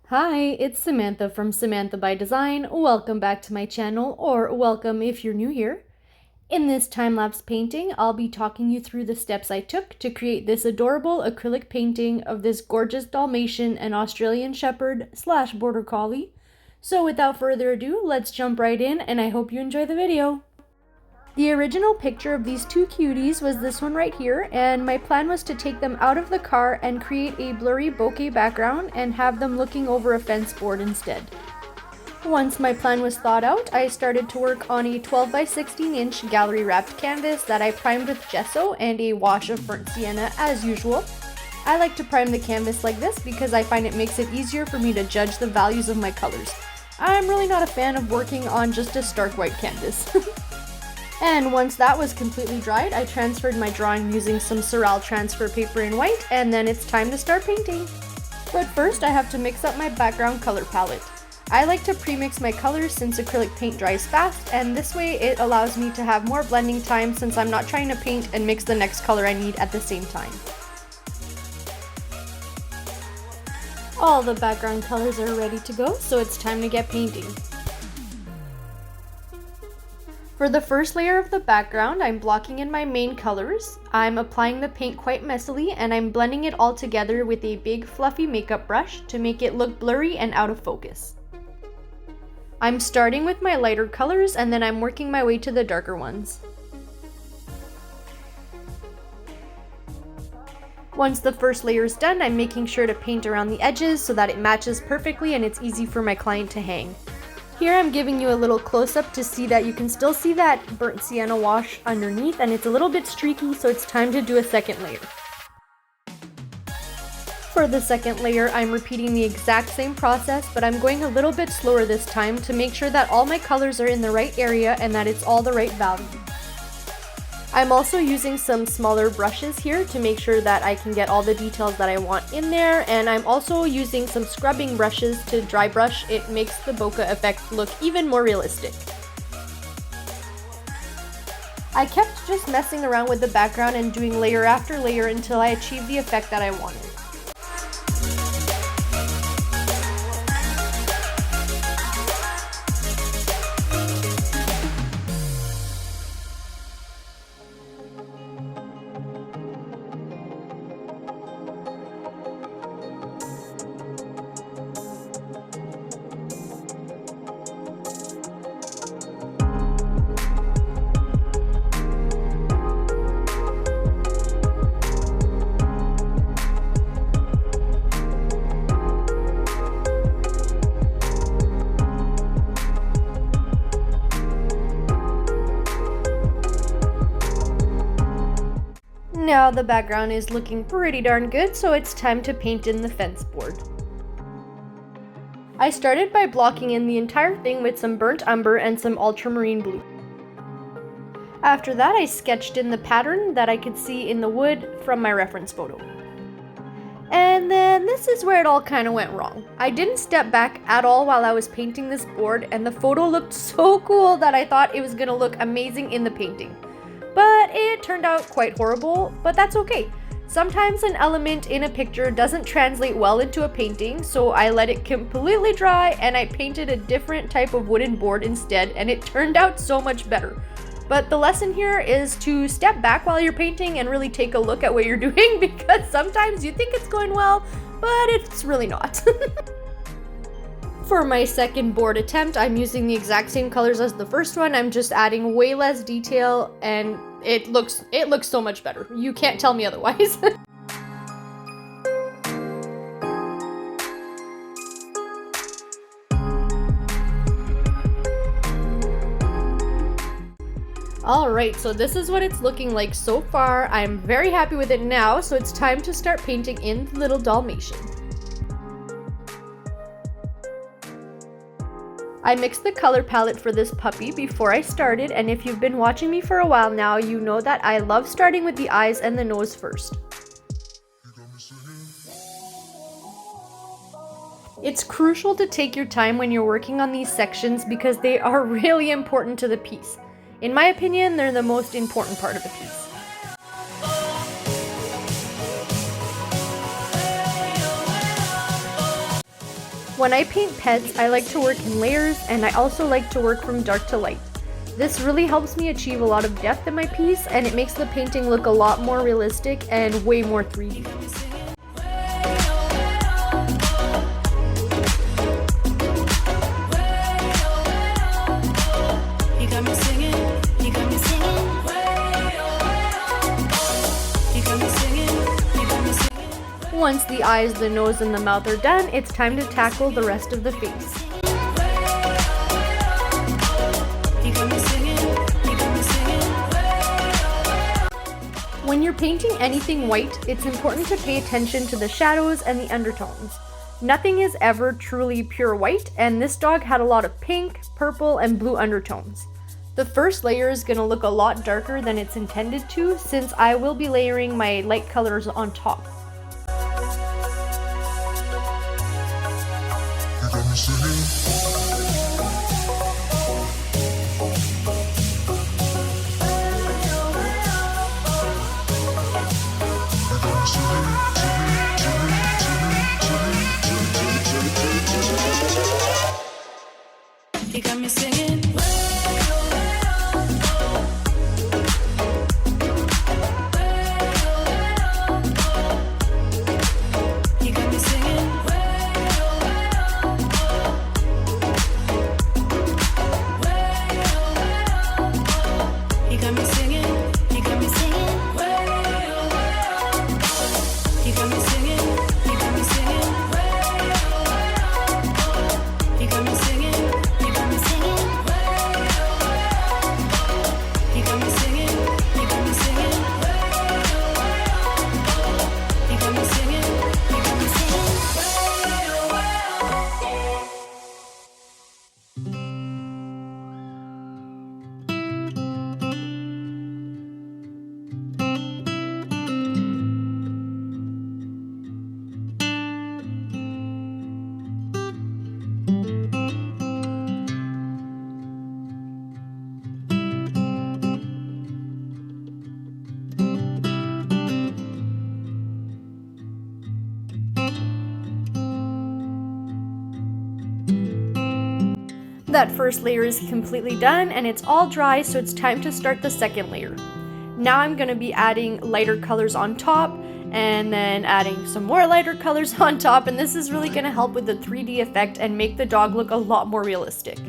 Hi, it's Samantha from Samantha by Design. Welcome back to my channel, or welcome if you're new here. In this time-lapse painting, I'll be talking you through the steps I took to create this adorable acrylic painting of this gorgeous Dalmatian and Australian Shepherd / Border Collie. So without further ado, let's jump right in, and I hope you enjoy the video. The original picture of these two cuties was this one right here, and my plan was to take them out of the car and create a blurry bokeh background and have them looking over a fence board instead. Once my plan was thought out, I started to work on a 12 by 16 inch gallery wrapped canvas that I primed with gesso and a wash of burnt sienna as usual. I like to prime the canvas like this because I find it makes it easier for me to judge the values of my colors. I'm really not a fan of working on just a stark white canvas. And once that was completely dried, I transferred my drawing using some Surreal transfer paper in white, and then it's time to start painting. But first I have to mix up my background color palette. I like to pre-mix my colors since acrylic paint dries fast, and this way it allows me to have more blending time since I'm not trying to paint and mix the next color I need at the same time. All the background colors are ready to go, so it's time to get painting. For the first layer of the background, I'm blocking in my main colors. I'm applying the paint quite messily, and I'm blending it all together with a big fluffy makeup brush to make it look blurry and out of focus. I'm starting with my lighter colors, and then I'm working my way to the darker ones. Once the first layer is done, I'm making sure to paint around the edges so that it matches perfectly and it's easy for my client to hang. Here I'm giving you a little close-up to see that you can still see that burnt sienna wash underneath, and it's a little bit streaky, so it's time to do a second layer. For the second layer, I'm repeating the exact same process, but I'm going a little bit slower this time to make sure that all my colors are in the right area and that it's all the right value. I'm also using some smaller brushes here to make sure that I can get all the details that I want in there, and I'm also using some scrubbing brushes to dry brush. It makes the bokeh effect look even more realistic. I kept just messing around with the background and doing layer after layer until I achieved the effect that I wanted. Now the background is looking pretty darn good, so it's time to paint in the fence board. I started by blocking in the entire thing with some burnt umber and some ultramarine blue. After that, I sketched in the pattern that I could see in the wood from my reference photo. And then this is where it all kind of went wrong. I didn't step back at all while I was painting this board, and the photo looked so cool that I thought it was going to look amazing in the painting. But it turned out quite horrible, but that's okay. Sometimes an element in a picture doesn't translate well into a painting, so I let it completely dry and I painted a different type of wooden board instead, and it turned out so much better. But the lesson here is to step back while you're painting and really take a look at what you're doing, because sometimes you think it's going well, but it's really not. For my second board attempt, I'm using the exact same colors as the first one. I'm just adding way less detail, and it looks so much better. You can't tell me otherwise. Alright, so this is what it's looking like so far. I'm very happy with it now, so it's time to start painting in the little Dalmatian. I mixed the color palette for this puppy before I started, and if you've been watching me for a while now, you know that I love starting with the eyes and the nose first. It's crucial to take your time when you're working on these sections because they are really important to the piece. In my opinion, they're the most important part of the piece. When I paint pets, I like to work in layers, and I also like to work from dark to light. This really helps me achieve a lot of depth in my piece, and it makes the painting look a lot more realistic and way more 3D. Once the eyes, the nose, and the mouth are done, it's time to tackle the rest of the face. When you're painting anything white, it's important to pay attention to the shadows and the undertones. Nothing is ever truly pure white, and this dog had a lot of pink, purple, and blue undertones. The first layer is going to look a lot darker than it's intended to, since I will be layering my light colors on top. You got me singing. That first layer is completely done and it's all dry, so it's time to start the second layer. Now I'm going to be adding lighter colors on top and then adding some more lighter colors on top, and this is really going to help with the 3D effect and make the dog look a lot more realistic.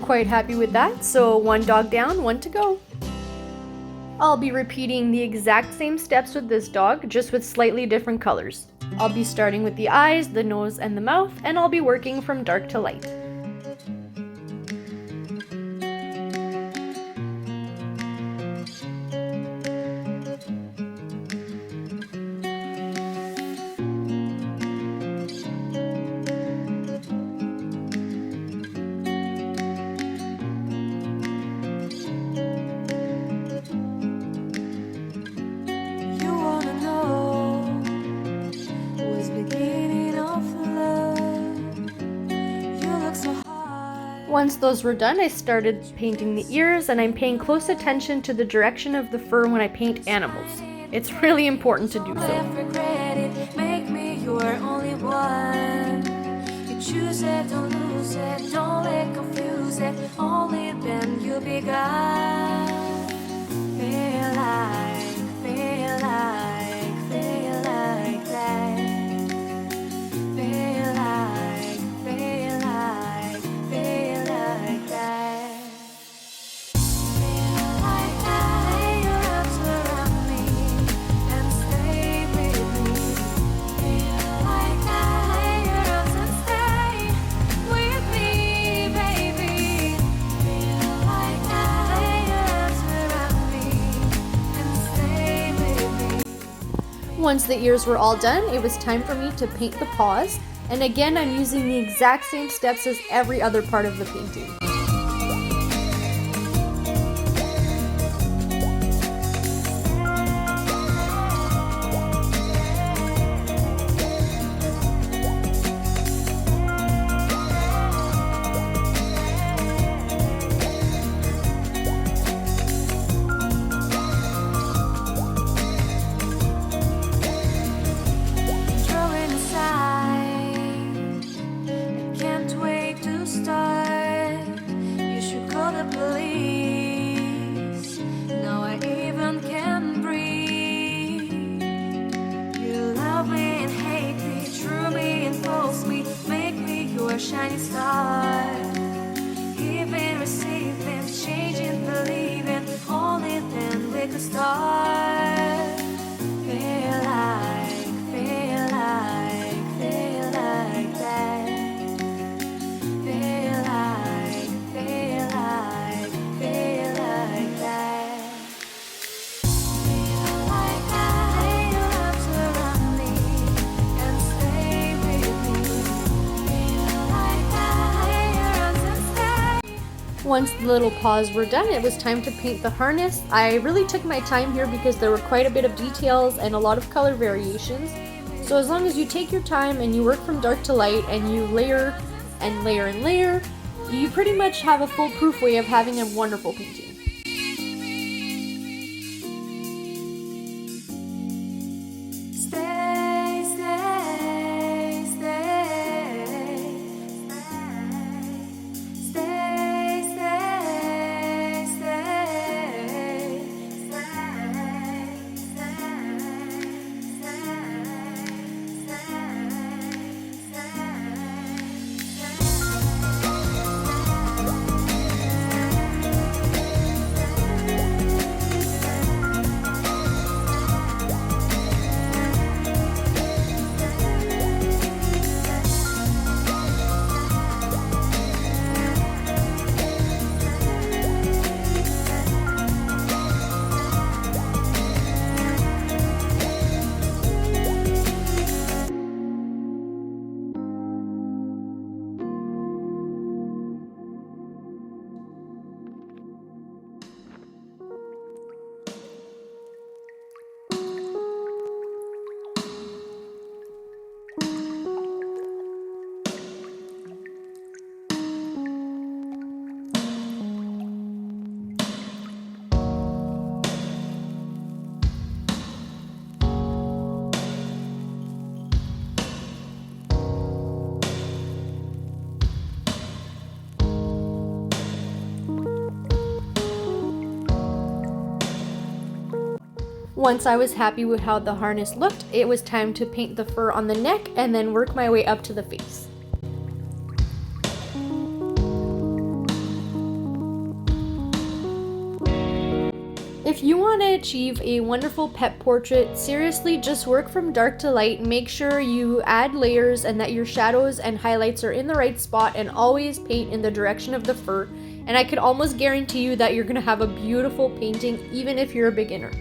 quite happy with that, so one dog down, one to go. I'll be repeating the exact same steps with this dog, just with slightly different colors. I'll be starting with the eyes, the nose, and the mouth, and I'll be working from dark to light. Once those were done, I started painting the ears, and I'm paying close attention to the direction of the fur when I paint animals. It's really important to do so. Make me your only one. You choose it, don't lose it, don't let confuse it. Only then you'll be gone. Feel like that. Feel like, feel like that. Feel like that. Lay your arms around me and stay with me. Feel like that. Lay your arms and stay with me, baby. Feel like that. Lay your arms around me and stay with me. Once the ears were all done, it was time for me to paint the paws. And again, I'm using the exact same steps as every other part of the painting. Drawing aside, I can't wait to start. You should call the police. Now I even can breathe. You love me and hate me, true me and false me, make me your shining star. Giving, receiving, changing, believing, only then we could start. Feel like that. Feel like, feel like that. Feel like that. Lay your arms around me and stay with me. Feel like that. Lay your arms and stay. Once the little paws were done, it was time to paint the harness. I really took my time here because there were quite a bit of details and a lot of color variations. So as long as you take your time and you work from dark to light and you layer and layer and layer, you pretty much have a foolproof way of having a wonderful painting. Stay, stay, stay. Stay, stay, Once I was happy with how the harness looked, it was time to paint the fur on the neck and then work my way up to the face. If you want to achieve a wonderful pet portrait, seriously just work from dark to light. Make sure you add layers and that your shadows and highlights are in the right spot, and always paint in the direction of the fur. And I could almost guarantee you that you're going to have a beautiful painting even if you're a beginner.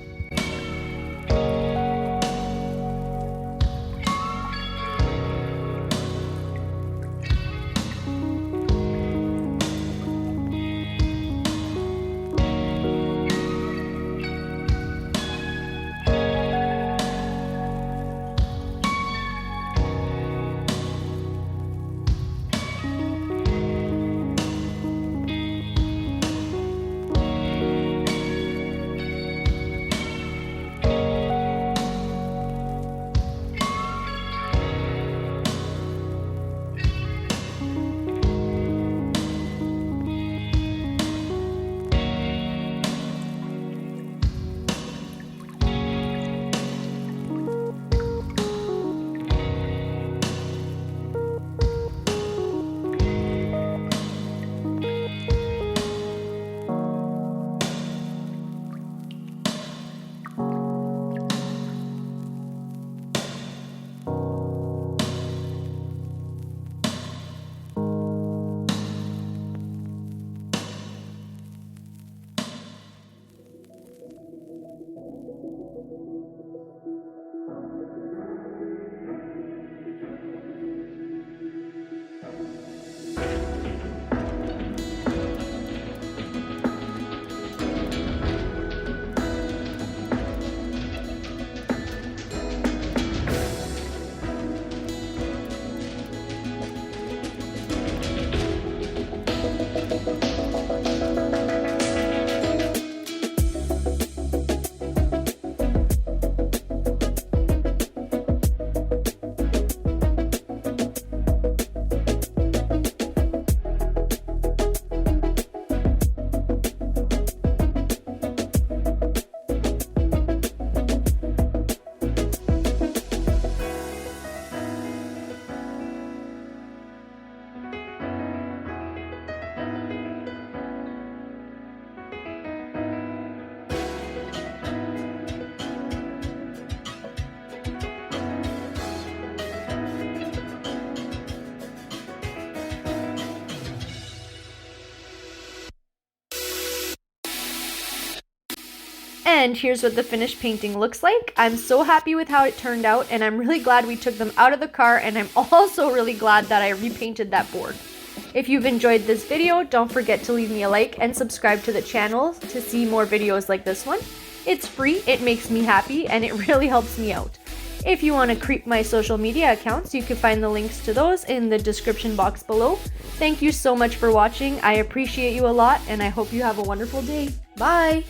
And here's what the finished painting looks like. I'm so happy with how it turned out, and I'm really glad we took them out of the car, and I'm also really glad that I repainted that board. If you've enjoyed this video, don't forget to leave me a like and subscribe to the channel to see more videos like this one. It's free, it makes me happy, and it really helps me out. If you want to creep my social media accounts, you can find the links to those in the description box below. Thank you so much for watching. I appreciate you a lot, and I hope you have a wonderful day. Bye!